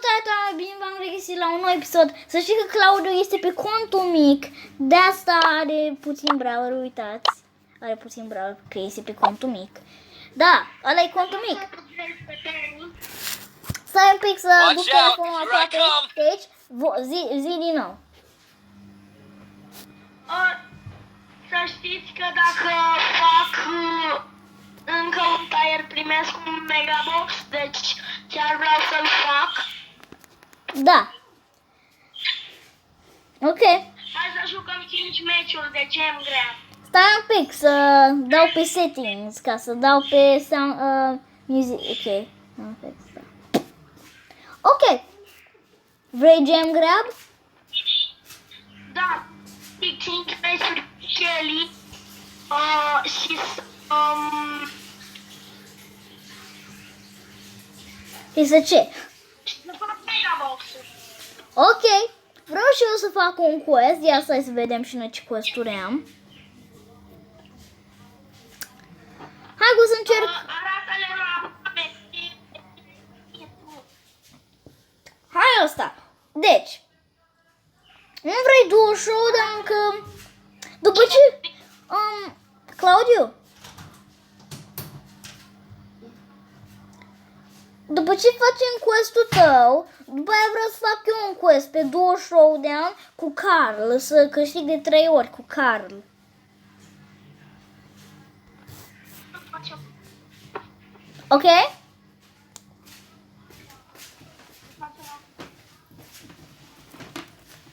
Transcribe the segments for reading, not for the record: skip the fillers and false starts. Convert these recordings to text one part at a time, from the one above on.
salutare, bine v-am regăsit la un nou episod. Să știi că Claudiu este pe contul mic, de asta are puțin brawler, uitați. Are puțin brawler că este pe contul mic. Da, ăla e contul mic. Stai un pic să duc telefonul aproape de aici. Zi din nou. Să știți că dacă fac încă un tire primesc un megabox, deci chiar vreau să-l fac. Da. Ok. Hai să jucăm 5 meciuri de gem grab. Stai un pic să dau pe settings, ca să dau pe sound, music. Ok. Ok. Vrei gem grab? Da. 5 meciuri Shelly și Este ce? să fac megabox-uri. Ok. Vreau și eu să fac un quest. Ia stai să vedem și noi ce quest-uri am. Hai să încerc. Arată-le la Hai ăsta. Deci. Nu vrei duo showdown că... După ce... Claudiu. După ce facem quest-ul tău, după aia vreau să fac eu un quest pe duo showdown cu Carl, să câștig de 3 ori cu Carl. Ok?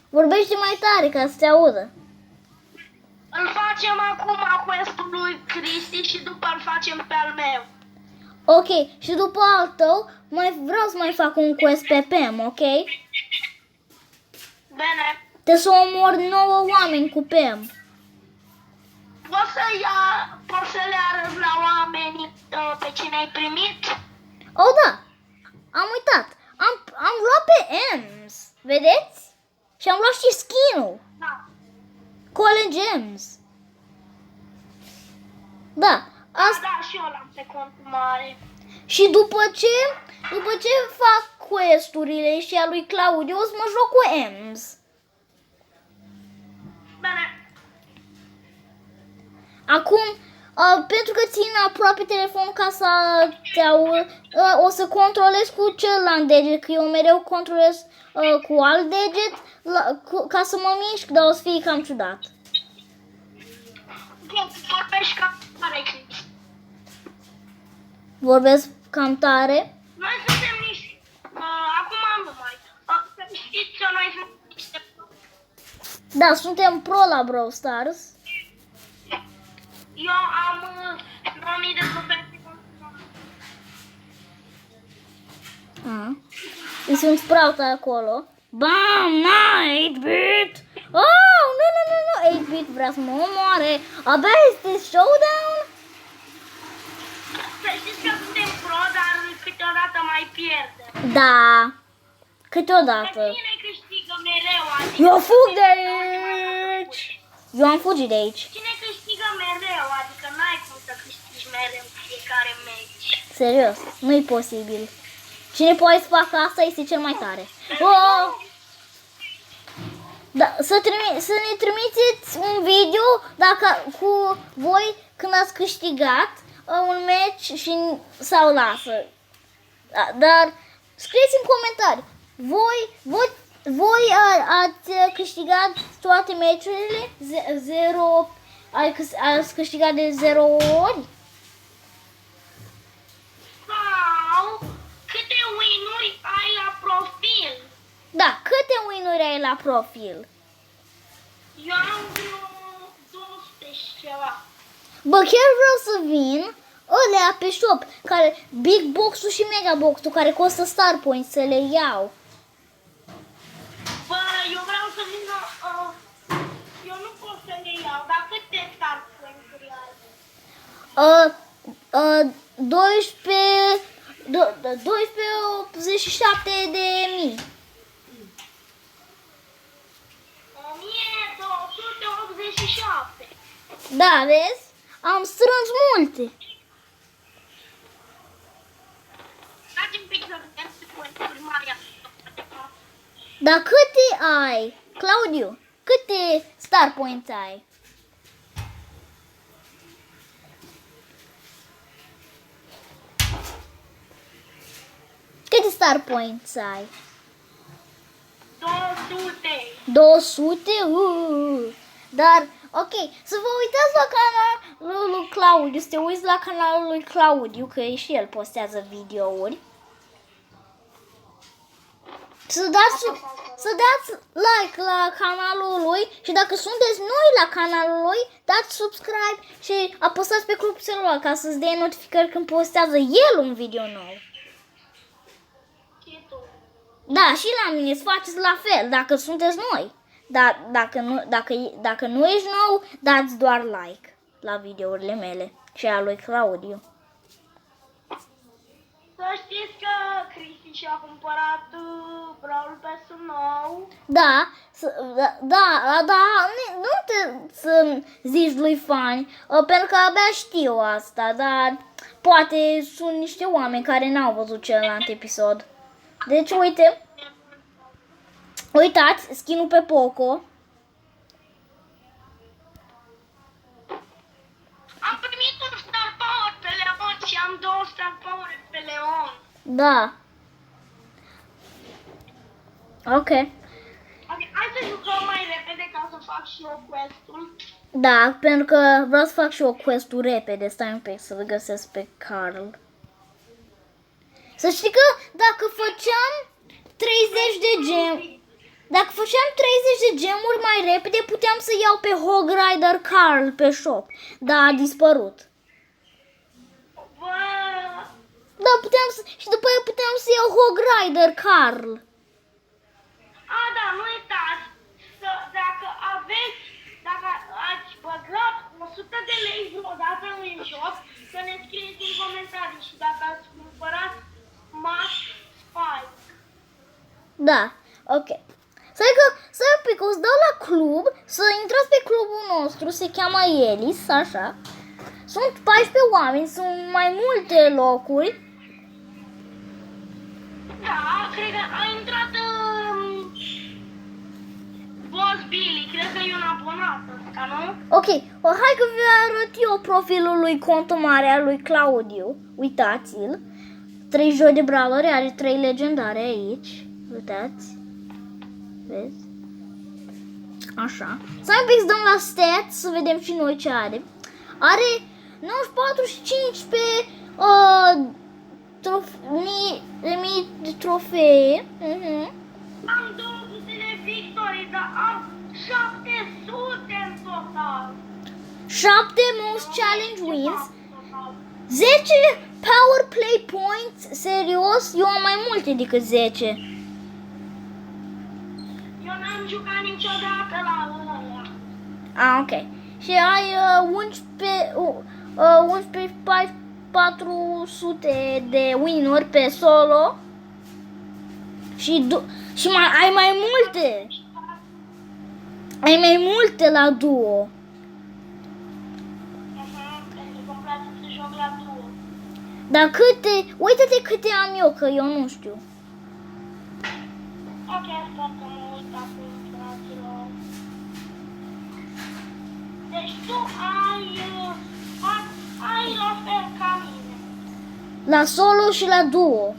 Vorbește mai tare ca să te audă. Îl facem acum quest-ul lui Cristi și după îl facem pe al meu. Ok, și după al tău, vreau să mai fac un quest pe Pam, ok? Bine. Trebuie să omor 9 oameni cu Pam. Poți să le arăți la oameni pe cine ai primit? Oh, da, am uitat. Am luat pe Ems, vedeți? Și am luat și skin-ul. Da. Cole Gems. Da, asta. Da, și eu l-am pe cont mare. Și după ce fac quest-urile și a lui Claudiu, o să mă joc cu Ems. Bine. Acum, pentru că țin aproape telefonul ca să te aud, o să controlez cu celălalt deget, că eu mereu controlez cu alt deget ca să mă mișc, dar o să fie cam ciudat. Vorbești cam tare, Cristi. Vorbesc cam tare. Noi suntem niște... acum nu mai. Să știți că noi suntem niște... Da, suntem pro la Brawl Stars. Eu am 9000 de suferințe. Îi sunt Sprout acolo. Bam, na, 8-bit! Oh, nu, 8-bit vrea să mă omoare. Abia este showdown? Să știți că suntem pro, dar câteodată mai pierdem. Da, câteodată. Dar cine câștigă mereu? Adică Eu fug de aici! Eu am fugit de aici. Cine câștigă mereu? Adică n-ai cum să câștigi mereu fiecare meci. Serios, nu-i posibil. Cine poate să facă asta este cel mai tare. Oh! Da, să ne trimiteți un video dacă cu voi când ați câștigat un match sau lasă. Da, dar scrieți în comentarii. Voi ați câștigat toate meciurile? Ați câștigat de 0 ori? Sau câte win-uri ai la profil? Da, câte win-uri ai la profil? Eu am vreo 200 și ceva. Bă, chiar vreau să vin ălea pe shop, care Big Box-ul și Mega Box-ul, care costă Star Points, să le iau. Bă, eu vreau să vin, eu nu pot să le iau, dar câte Star Points-uri ai? 1287.000. 1287. Da, vezi? Am strâns multe. Dați un pic să vedem ce pointuri mari am. Dar câte ai? Claudiu, câte star points ai? Câte star points ai? 200. 200? Dar, ok, să vă uitați la canalul lui Claudiu, să te uiți la canalul lui Claudiu, că și el postează videouri. Să dați like la canalul lui și dacă sunteți noi la canalul lui, dați subscribe și apăsați pe clopoțelul ca să-ți dea notificări când postează el un video nou. Și tu. Da, și la mine să faceți la fel, dacă sunteți noi. Dar dacă nu ești nou, dați doar like la videourile mele și a lui Claudiu. Să știți că Cristi și-a cumpărat Brawl Pass-ul nou. Da, nu te să zici lui fani, pentru că abia știu asta, dar poate sunt niște oameni care n-au văzut celălalt episod. Deci, uitați, skin-ul pe Poco. Am primit un Star Power pe Leon și am 2 Star Power pe Leon. Da. Ok. Hai să jucăm mai repede ca să fac și eu quest-ul. Da, pentru că vreau să fac și eu quest-ul repede. Stai un pic să-l găsesc pe Carl. Să știi că dacă făceam 30 de gemuri, dacă făceam 30 de gemuri mai repede, puteam să iau pe Hog Rider Carl pe shop. Dar a dispărut. Bă, Da, și după aia puteam să iau Hog Rider Carl. da, nu uitați să, dacă ați băgat 100 de lei vreodată în joc, să ne scrieți în comentarii și dacă ați cumpărat Max Spike. Da, ok. Stai un pic, o să dau la club, să intrați pe clubul nostru, se cheamă Elis, așa. Sunt 14 oameni, sunt mai multe locuri. Da, cred că a intrat Boss Billy, cred că e un abonat ăsta, nu? Ok, hai că vă arăt eu profilul lui contul mare al lui Claudiu. Uitați-l. 3 joi de brawler, are 3 legendare aici. Uitați. Vezi? Așa. Stai un pic să dăm la stats să vedem și noi ce are. Are 94 și 15 mii de trofee. Am 200 de victorii, dar am 700 în total. 7 most challenge wins. 10 power play points. Serios? Eu am mai multe decât 10. Eu n-am jucat niciodată la ăla. Ok. Și ai 400 de win-uri pe solo. Și ai mai multe. Ai mai multe la duo. Pentru că îmi place să joc la duo. Dar câte, uite-te câte am eu, că eu nu știu. Ok, sper că mă uit acum, fraților. Deci tu ai la fel ca mine. La solo și la duo.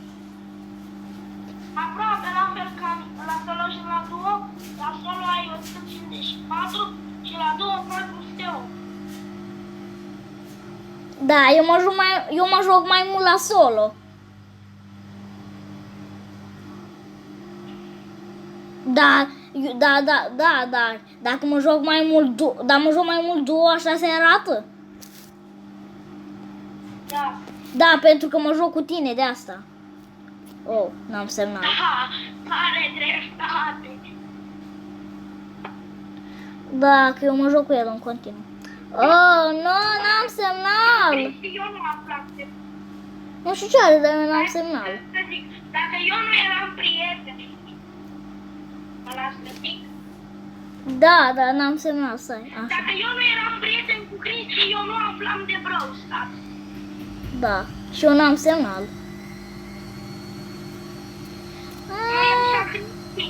Aproape la fel ca mine. La solo și la duo, la solo ai 154 și la duo 408. Da, eu mă joc mai mult la solo. Da, dacă mă joc mai mult duo, așa se arată. Da. Da, pentru că mă joc cu tine, de asta. Oh, n-am semnal. Da, are dreptate. Da, că eu mă joc cu el în continuu. Oh, nu, n-am semnal. Eu nu aflam de... Nu știu ce are, dar eu n-am semnal. Să zic, dacă eu nu eram prieten, mă las pe pic. Da, dar n-am semnal, stai, așa. Dacă eu nu eram prieten cu Cristi, eu nu aflam de Brawl Stars. Da, și eu n-am semnal. Nu e așa Cristi.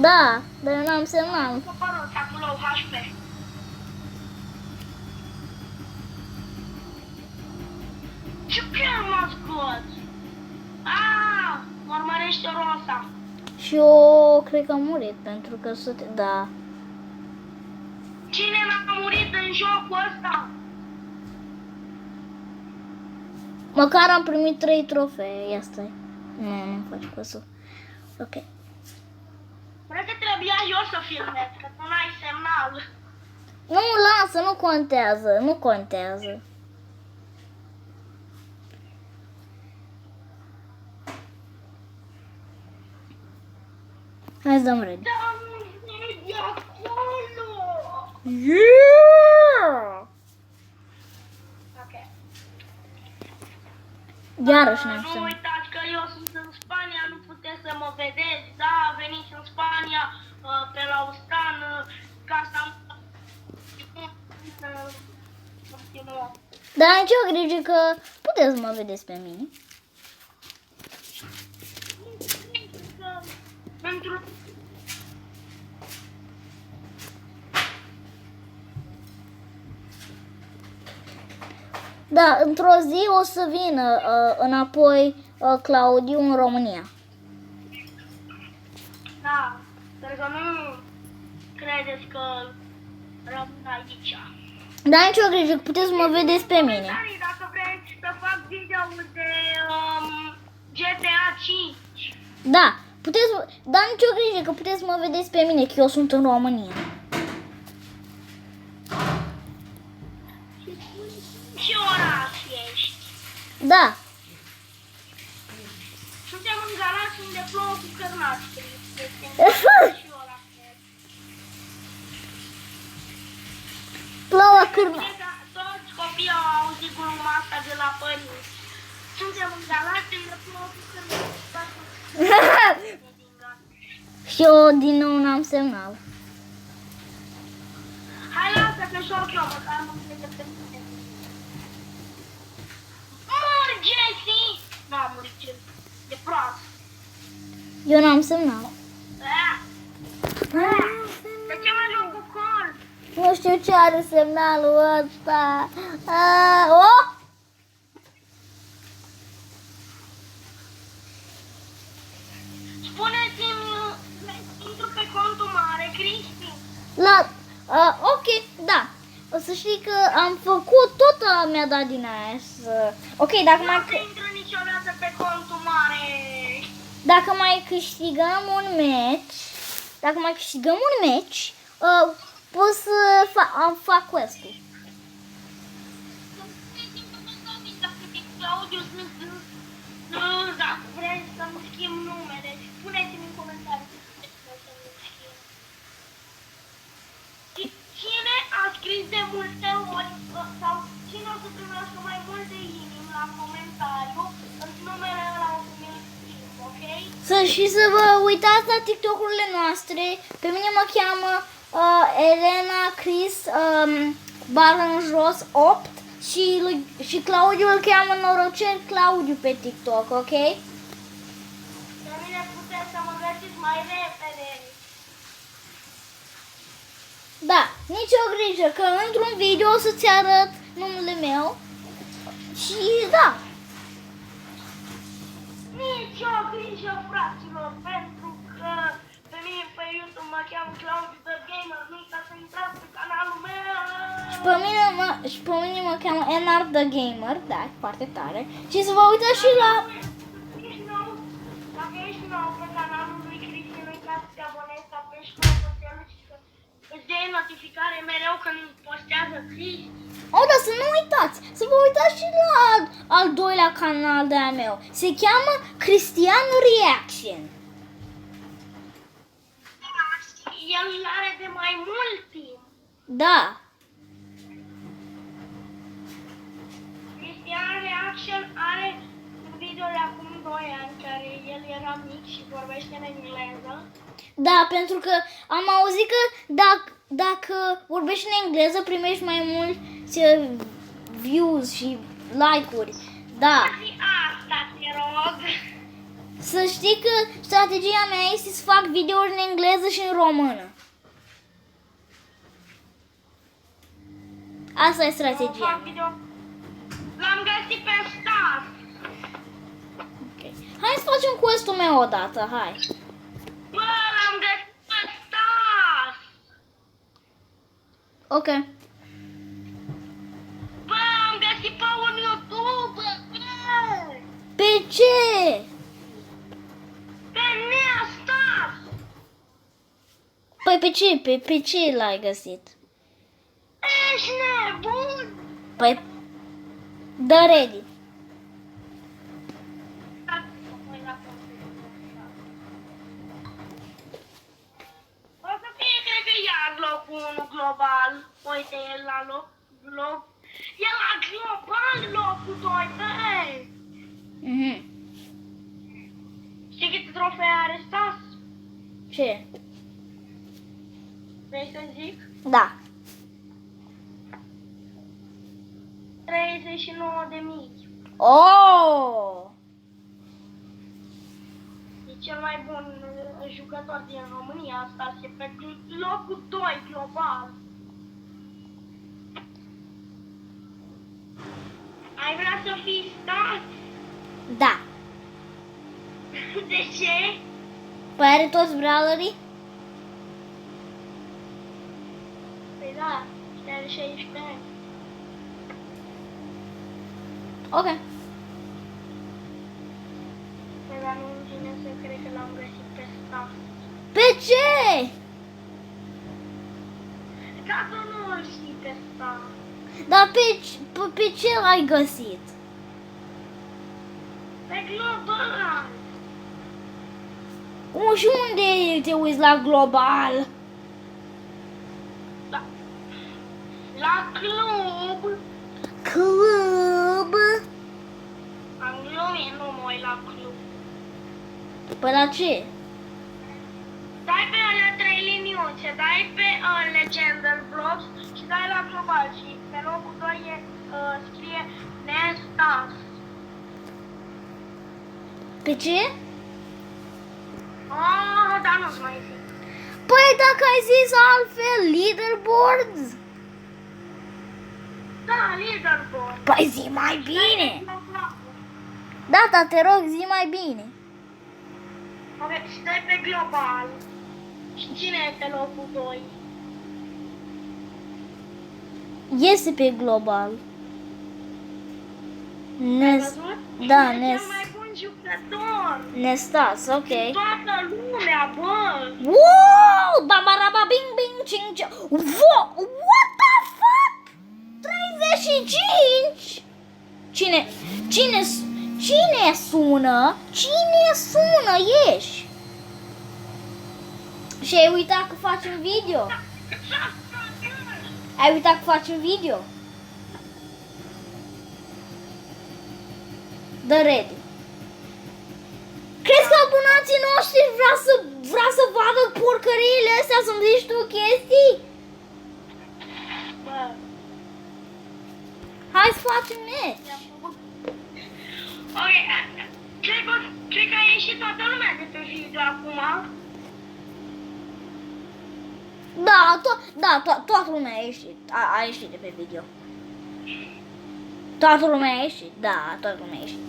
Da, dar eu n-am semnal. Apărut acolo HP. Ce chiar m-a scos? Mă urmărește Rosa. Și eu cred că am murit pentru că da. Cine n-a murit în jocul ăsta? Măcar am primit 3 trofee, ia stai. Nu faci căsul. Ok. Cred că trebuia eu să filmez, că tu n-ai semnal. Nu, lasă, nu contează, nu contează. Hai să dăm ready. Da, nu de acolo! Yeah! Ok. Iarăși n-am Nu semnal. uitați că eu sunt în Spania, nu puteți să mă vedeți, da, veniți în Spania, pe la Ustan, ca să am... Dar nicio grijă că puteți să mă vedeți pe mine. Pentru... Da, într-o zi o să vină înapoi Claudiu în România. Da, sper că nu credeți că rămân aici. Dar nicio grijă că puteți să mă vedeți pe mine. Comentarii dacă vreți să fac video de GTA 5. Da, puteți, dar nicio grijă că puteți să mă vedeți pe mine, că eu sunt în România. Ce oraș ești? Da, Suntem în Galați unde plouă cu cărnați. plouă cârnă. Toți copiii au auzit gluma asta de la părinți. Suntem în Galați unde plouă cu cărnați. Și eu din nou n-am semnal. Hai, lasă că joc eu, măcar mă cred pe mine. Mor, Jesse! Nu am murit, e prost. Eu n-am semnal. De ce mă joc cu col? Nu știu ce are semnalul ăsta. Oh! Spuneți-mi, intru pe contul mare, Cristi. Ok, da. O să știi că am făcut, tot mi-a dat din aia să... Ok, dacă Nu mai, să intru niciodată pe contul mare. dacă mai câștigăm un match, pot să fac quest-ul. Claudiu Smith, dacă vreți să-mi schimb numele, spuneți-mi în comentarii să mi schimb. Cine a scris de multe ori sau cine o să primească mai multe inimi la comentariu, numele ăla o să mi-l schimb, ok? Și să vă uitați la TikTok-urile noastre. Pe mine mă cheamă Elena Chris bară în jos 8 și Claudiu îl cheamă Norocel Claudiu pe TikTok, ok? Pe mine puteți să mă găsiți mai repede. Da, nicio grijă că într-un video o să-ți arăt numele meu. Și da, Nici o grijă, fraților, pentru că pe mine pe YouTube mă cheamă Claudiu The Gamer, nu uitați să intrați pe canalul meu. și pe mine mă cheamă Enar The Gamer, da, foarte tare. Și să vă uitați și la... Dacă ești nou pe canalul lui Cristi, nu uitați să te abonezi, să apeși clopoțelul și să îți dai notificare mereu când postează Cristi. Da, să nu uitați, să vă uitați și la al doilea canal de-a meu. Se cheamă Cristian Reaction. El are de mai mult timp. Da. Cristian Reaction are un video de acum 2 ani, care el era mic și vorbește în engleză. Da, pentru că am auzit că dacă vorbești în engleză primești mai mulți views și like-uri. Da. Zi asta, te rog. Să știi că strategia mea este să fac videouri în engleză și în română. Asta e strategia Fac mea. video. L-am găsit pe Stas. Okay. Hai să facem quest-ul meu odată, hai. Bă, l-am găsit pe Stas. Ok. Bă, am găsit pe un YouTube. Pe ce? Pe Nea Stas. Păi pe ce l-ai găsit? Ești nebun. Păi, dă ready. O să fie, cred că iar locul 1 global. Uite, el la loc. E la global locul 2, băi. Mhm. Știi câte trofee are Stas? Ce? Vrei să zic? Da. 39.000. Oh! E cel mai bun jucător din România, Stas. E pe locul 2 global. Ai vrea să fii Stas? Da. De ce? Păi are toți brawlerii? Păi da, și are 16 ani. Ok. Păi dar nu vine să cred că l-am găsit pe Stas. Pe ce? Dar tu nu îl știi pe Stas. Dar pe ce l-ai găsit? Pe global. Și unde te uiți la global? Da. La club. Club? Am glumit, nu mă uit la club. Păi la ce? Dai pe alea 3 liniuțe, dai pe Legendary Blocks și dai la global și pe locul 2 scrie Nestas. Pe ce? Dar nu-ți mai zic. Păi dacă ai zis altfel, leaderboards? Da, leaderboard. Păi zi mai bine. Da, te rog, zi mai bine. Ok, și dai pe global. Și cine e pe locul 2? Iese pe global. Ai văzut? Da, E Nes. cel mai bun jucător. Nestas, ok. Toată lumea, bă. Wow! Babaraba bing bing ching ching. What the fuck? 35? Cine sună? Cine sună? Ieși. Și ai uitat că facem video? Ai uitat că facem video? Dă ready. Crezi că abonații noștri vrea să vadă porcăriile astea, să-mi zici tu chestii? Bă. Hai să facem net. Ok, cred că a ieșit toată lumea de pe video acum. Toată lumea a ieșit de pe video. Toată lumea a ieșit, da, toată lumea a ieșit.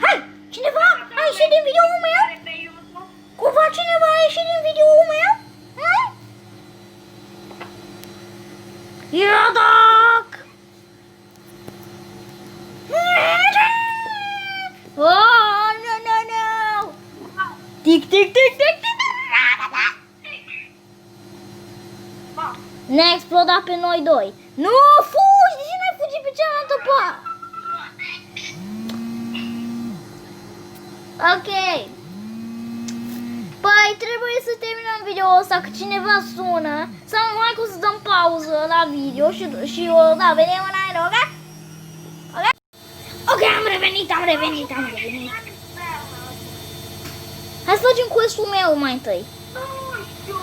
Hai, cineva a ieșit din videoul meu? Pe YouTube. Cumva cineva a ieșit din videoul meu? Iodoc! Oh, no. Tic, tic, tic, tic, tic. Ba. Ne-a explodat pe noi doi. Nu, fugi! De ce n-ai fugit pe cealaltă parte? Ok. Păi trebuie să terminăm video ăsta, că cineva sună. Sau hai că o să dăm pauză la video și da, venim înainte, ok? Ok? Ok, am revenit. Hai să facem quest-ul meu mai întâi. Nu știu.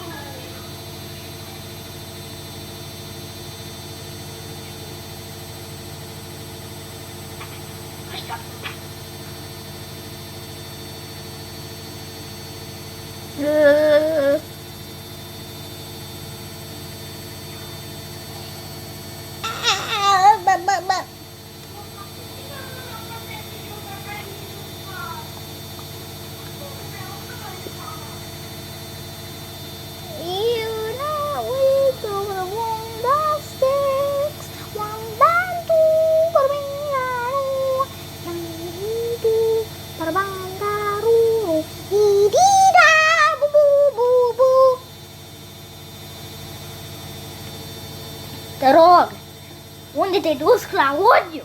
Te rog, unde te-ai dus, Claudiu?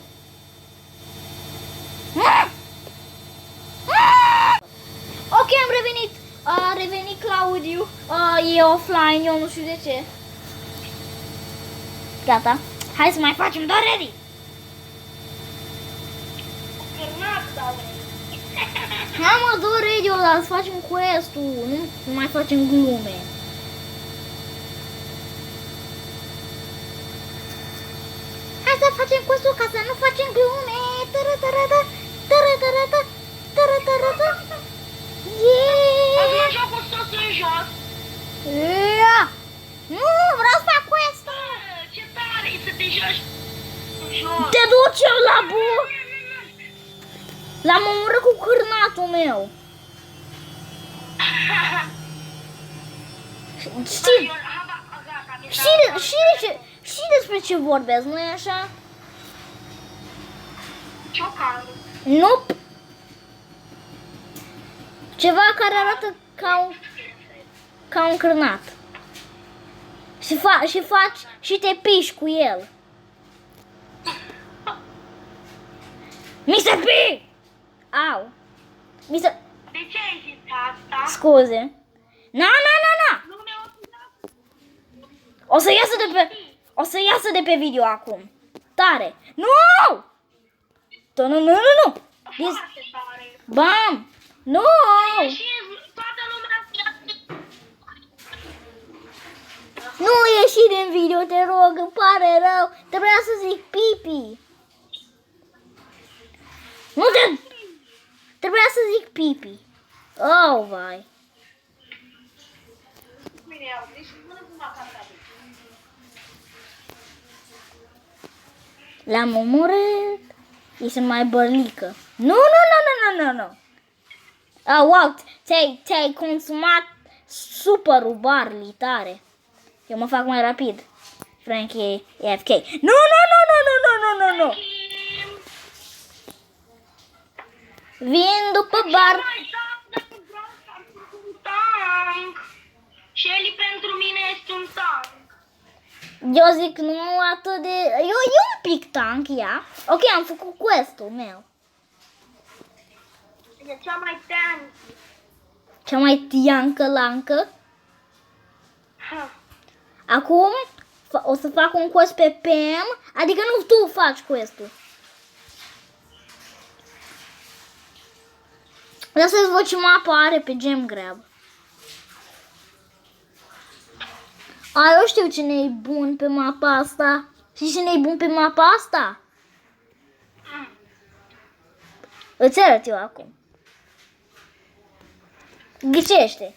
Ok, am revenit. A revenit Claudiu. E offline, eu nu știu de ce. Gata. Hai să mai facem doar ready. Hai mă, doar ready, dar să facem quest-ul. Nu mai facem glume. Hai să facem quest-ul ca să nu facem glume. Azi mă joc cu sus în jos. Nu, vreau să fac quest-ul. Ce tare e să te joci în jos. Te duci eu la bur. L-am omorât cu cârnatul meu. Știi despre ce vorbesc, nu-i așa? Ciocan. Nope. Ceva care arată ca un cârnat. Și faci și te piși cu el. Mr. P! Au. De ce ai zis asta? Scuze. Na. Nu mi-au spus. O să iasă de pe video acum. Tare. Nu! Nu. Foarte tare. Bam! Nu! Și toată lumea Nu ieși din video, te rog, îmi pare rău. Trebuia să zic pipi. Nu trebuia să zic pipi. Oh, vai. L-am omorât. Este mai bărlică. Nu. Wow, ți-ai consumat superul Barley, tare. Eu mă fac mai rapid. Frankie AFK. Nu. Vin după bar. Shelly pentru mine este un tank. Eu zic nu atât de... Eu un pic tank, ia. Ok, am făcut quest-ul meu. E cea mai tank. Cea mai tiancă-lancă. Acum o să fac un quest pe Pam. Adică nu tu faci quest-ul. Vreau să-ți văd ce mapă are pe Gem Grab. Eu știu cine e bun pe mapa asta. Știi cine e bun pe mapa asta? Îți arăt eu acum. Ghicește.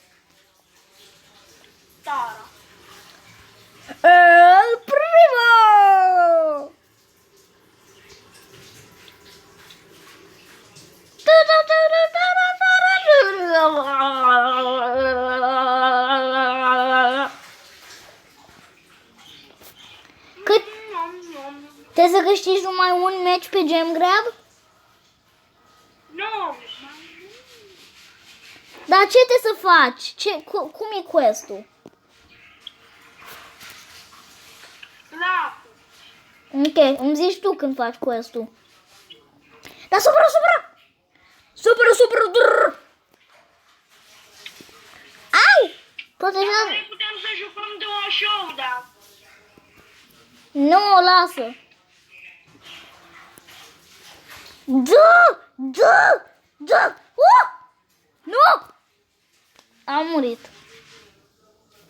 Tara. El Primo! Cât? Trebuie să câștigi numai un meci pe Gem Grab? Nu. Dar ce trebuie să faci? Cum e quest-ul? Lasă. Ok, îmi zici tu când faci quest-ul. Dar supără! Supără! Au! Protejează! Noi putem să jucăm de o show, da. Nu, lasă! Da! Nu! Am murit.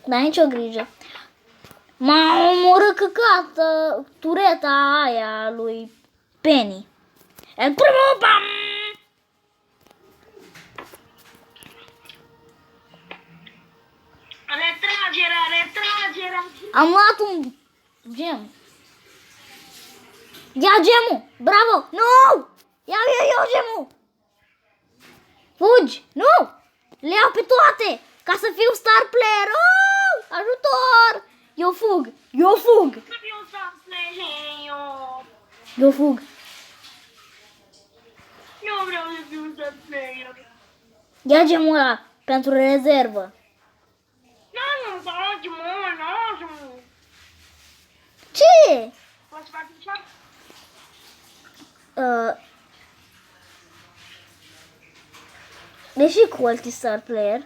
Dar nicio grijă. M-a omorât căcată tureta aia lui Penny. El Primo, bam! Am luat un gem. Ia gemul! Bravo! Nu! Iau eu gemul! Fugi! Nu! Le iau pe toate! Ca să fiu star player! Oh! Ajutor! Eu fug! Eu fug! Eu fug! Eu vreau să fiu star player. Ia gemul ăla pentru rezervă. Nu faci, mă. Ce? Poți face așa? Deși Colt e star player.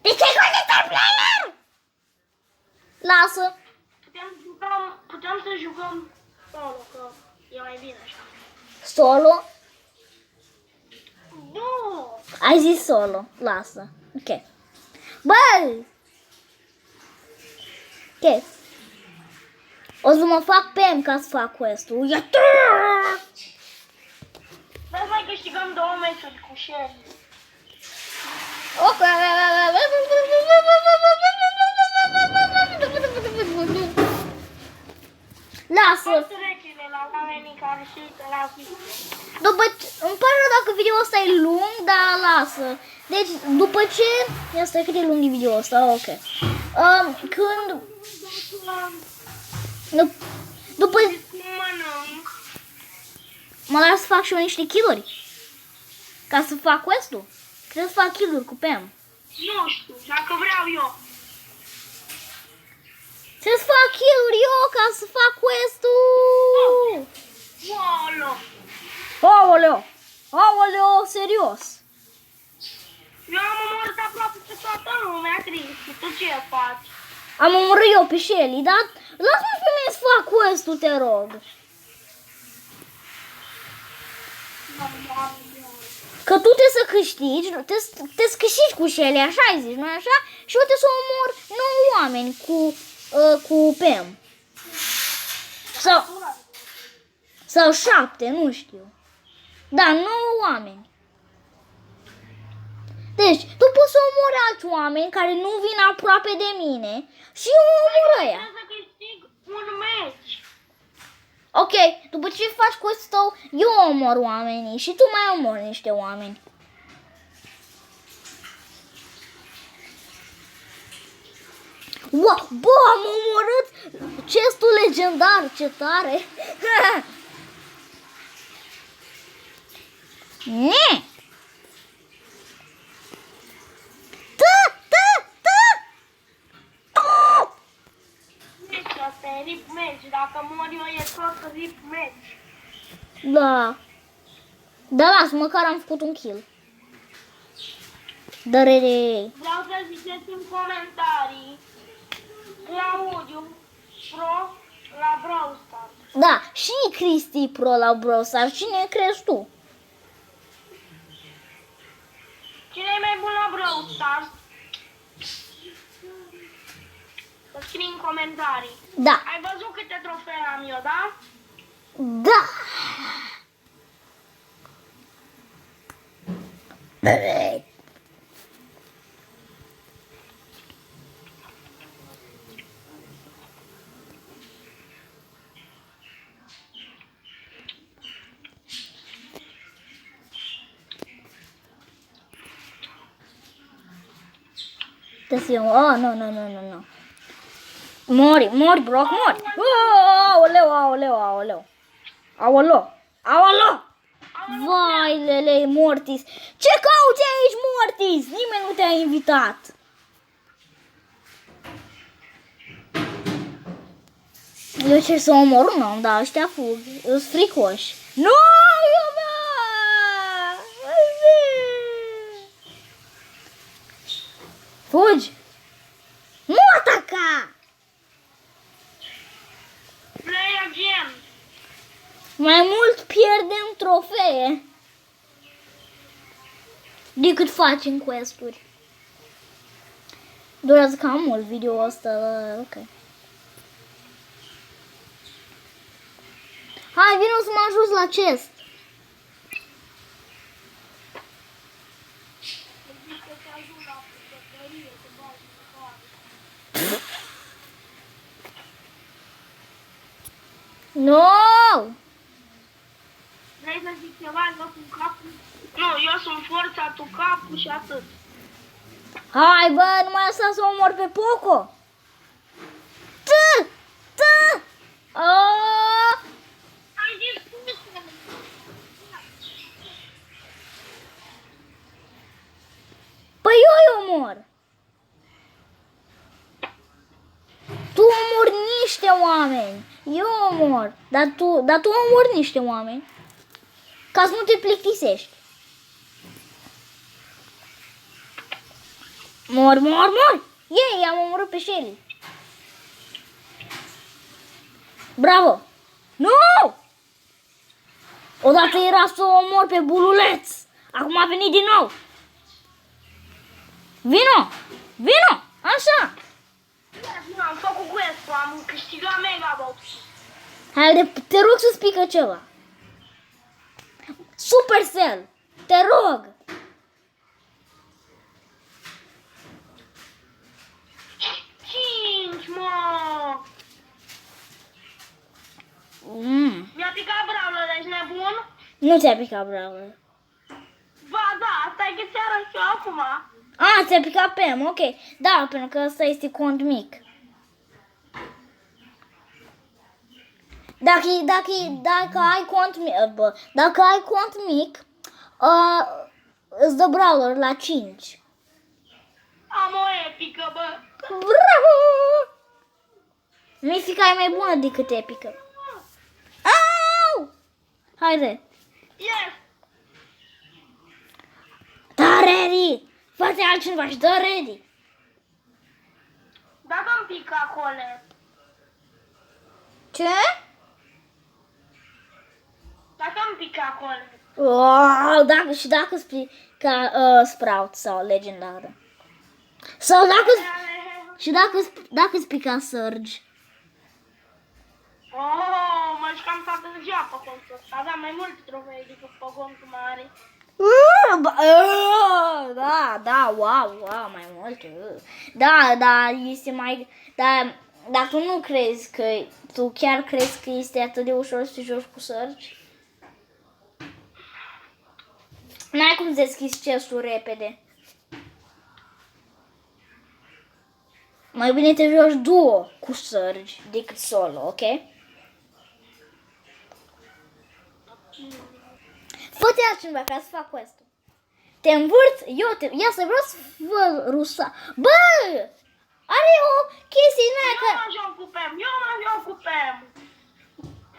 De ce Colt e star player? Lasă. Putem să jucăm solo, că e mai bine așa. Solo? Nu! Ai zis solo. Lasă. Ok. Bă! Ok. O să mă fac PM ca să fac quest-ul. Ia Vreau să mai câștigăm 2 meciuri cu Shelly. Ok. Lasă. Fac trechile la oamenii care se uită la video. După ce, îmi pare rău dacă video ăsta e lung, dar lasă. Deci, după ce... Ia stai, cât e lung e video ăsta? Ok. Când... După... Mănânc. Mă las să fac și eu niște kill-uri. Ca să fac quest-ul. Trebuie să fac kill-uri cu Pam. Nu știu, dacă vreau eu. Trebuie să fac kill-uri eu ca să fac quest-ul. Oalo! Aoleo! Aoleo, serios. Eu am omorât aproape pe toată lumea, Cristi. Tu ce faci? Am omorât eu pe Shelly, dar lasă-mă pe mine să fac quest-ul, te rog. Că tu trebuie să câștigi, trebuie să câștigi cu Shelly, așa ai zis, nu așa? Și eu trebuie să omor 9 oameni cu Pam. Sau 7, nu știu. Da, 9 oameni. Deci, tu poți să omori alți oameni care nu vin aproape de mine și eu omor ăia. Trebuie să câștig un meci. Ok, după ce faci quest-ul tău, eu omor oamenii și tu mai omori niște oameni. Wow, bă, am omorât chestul legendar, ce tare! Ne! Meci asta e rip meci. Dacă mor eu e tot rip meci. Da. Da, las, măcar am făcut un kill. Dărere. Vreau să ziceți în comentarii Claudiu Pro la Brawl Stars. Da, și Cristi Pro la Brawl Stars. Cine crezi tu? Cine e mai bun la Brawl Stars? Să scrii în comentarii. Da. Ai văzut câte trofee am eu, da? Da. Atenção, oh, não. Mori, Brock, mori. Oh, aoleu. Vai, lele, Mortis. Ce cauți aici, Mortis? Nimeni nu te-a invitat. Eu cer să omor un om, dar ăștia fug. Eu sunt fricoși. Nu, fugi! Nu ataca! Play again. Mai mult pierdem trofee decât facem quest-uri. Durează cam mult video ăsta, ok. Hai, vino să mă ajut la chest. No! Vrei să zic ceva? Eu sunt capul? Nu, eu sunt forța, tu capul și atât. Hai, bă, nu mai lăsa să omor pe Poco! Tă! Tă! Aaaa! Ai dispus. Păi eu îi omor! Tu omori niște oameni! Eu omor! Dar tu omori niște oameni! Ca să nu te plictisești! Mor! Ei, am omorât pe Shelly! Bravo! Nu! Odată era să o omor pe bululeț! Acum a venit din nou! Vino! Vino! Așa! Nu, am făcut quest-ul, am câștigat Megabox. Haide, te rog să spică ceva. Supercell! Te rog! 5, mă! Mi-a picat Brawler, ești nebun? Nu ți-a picat Brawler. Ba da, stai că ți arăt eu acum. Ah, ți-a picat Pam, ok. Da, pentru că ăsta este cont mic. Dacă ai cont mic, dacă ai cont mic, îți dă Brawler la 5. Am o epică, bă. Bravo! Mifica e mai bună decât epică. Au! Haide. Yes! Da, ready! Fă-te altcineva și dă ready! Dacă-mi pică acolo. Ce? Dacă-mi pică acolo. Wow, dacă spica Sprout sau legendară. Sau dacă spica Surge. Oh, mă jucam toată ziua pe contul ăsta. Aveam mai multe trofee decât pe contul mare. Da, wow, mai mult. Da, este mai... Dar tu nu crezi că... Tu chiar crezi că este atât de ușor să te joci cu Surge? N-ai cum să deschizi chestul repede. Mai bine te joci duo cu Surge decât solo, ok? Fă-te altcineva ca să fac quest-ul. Te învârți, ia să vreau să vă rusa. Bă! Are o chestie în aia Eu că... mă joc cu Pam, eu mă joc cu Pam.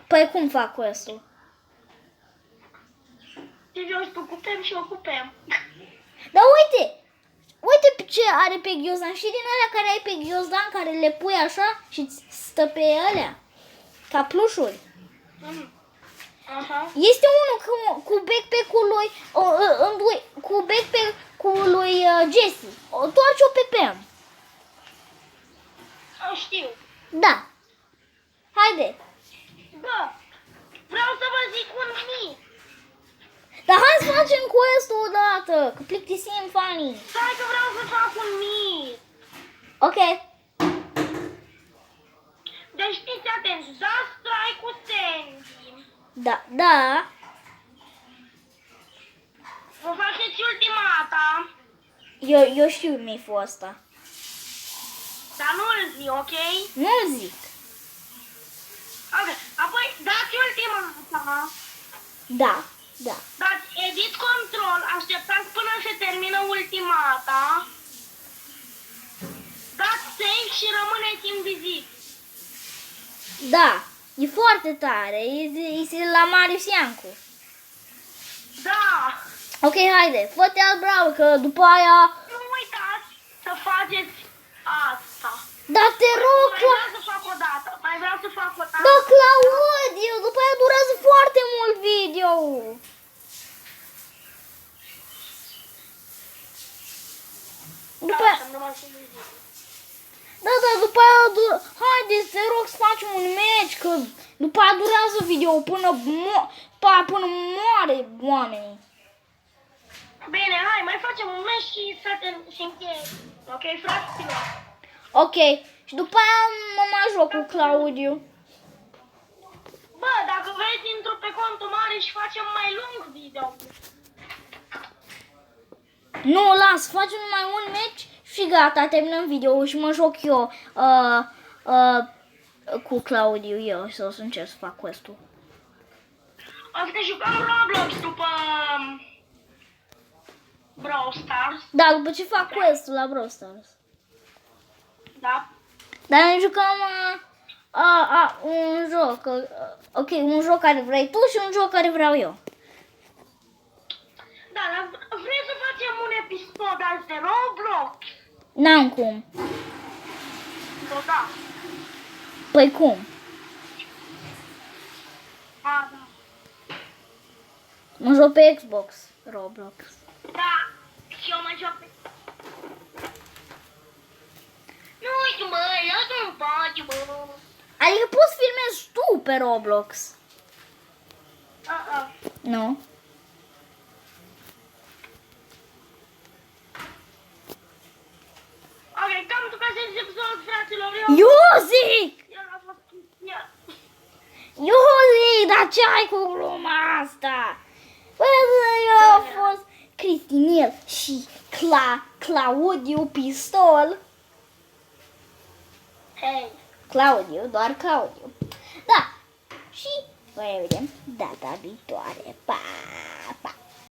Păi cum fac quest-ul? Te joci tu cu Pam și eu cu Pam. Dar uite pe ce are pe Ghiozdan. Și din alea care ai pe Ghiozdan, care le pui așa și îți stă pe alea. Ca plușuri. Aha. Este unul cu backpack-ul lui, cu backpack-ul lui Jesse. Toarce-o pe Pam. Știu. Da. Haide. Bă, vreau să vă zic un mic. Dar hai să facem quest-ul odată, că plictisim fanii. Stai că vreau să fac un mic. Ok. Deci fiți atenți, dați try cu Sandy. Da. Vă faceți ultimata. Eu știu miful ăsta. Dar nu-l zi, ok? Nu zic. Ok, apoi dați ultimata. Da. Dați edit control, așteptați până se termină ultimata. Dați save și rămâneți invizibili. Da. E foarte tare. E la Marius Iancu. Da. Ok, haide. Fă-te alt Brawl, că după aia... Nu uitați să faceți asta. Da, te rog, Mai vreau să fac o dată. Da, Claudiu, după aia durează foarte mult video. După aia... Da, după aia... Haideți, te rog să facem un match, că după aia durează video până moare oamenii. Bine, hai, mai facem un match și încheie. Ok, fraților? Ok, și după aia mă mai joc cu Claudiu. Dacă vreți, intru pe contul mare și facem mai lung video. Nu, las, facem numai un meci și gata, terminăm video și mă joc eu cu Claudiu, eu să încerc să fac quest-ul. O să ne jucăm Roblox după Brawl Stars, Da, după ce fac quest-ul la Brawl Stars. da? Dar ne jucăm un joc, ok, un joc care vrei tu și un joc care vreau eu. Da, dar vrei să facem un episod azi de Roblox? N-am cum. Da. Păi cum? A, da. Mă joc pe Xbox, Roblox. Da, și eu mă joc pe... Nu știu, bă, lasă-mi pace, bă. Adică poți filmezi tu pe Roblox. Nu? Ok, cam tu ca să zic tot, fraților, Eu zic! Eu l-am fost Cristian. Eu zic, dar ce ai cu gluma asta? Bă, eu am fost Cristinel și Claudiu Pistol. Hei. Claudiu, doar Claudiu. Da, și noi ne vedem data viitoare. Pa!